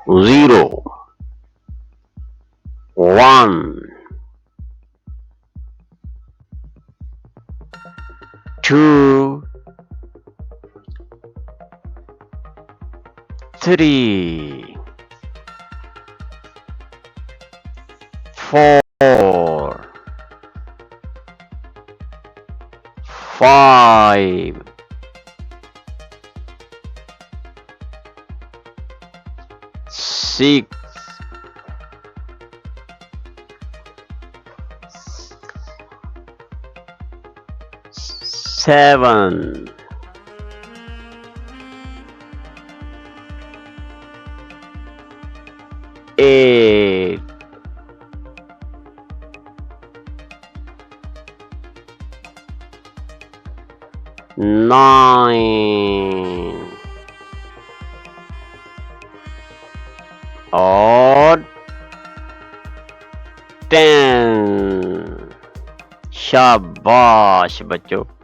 0 1 2 3 4 5 6 7 8 9 اور 10 شاباش بچوں.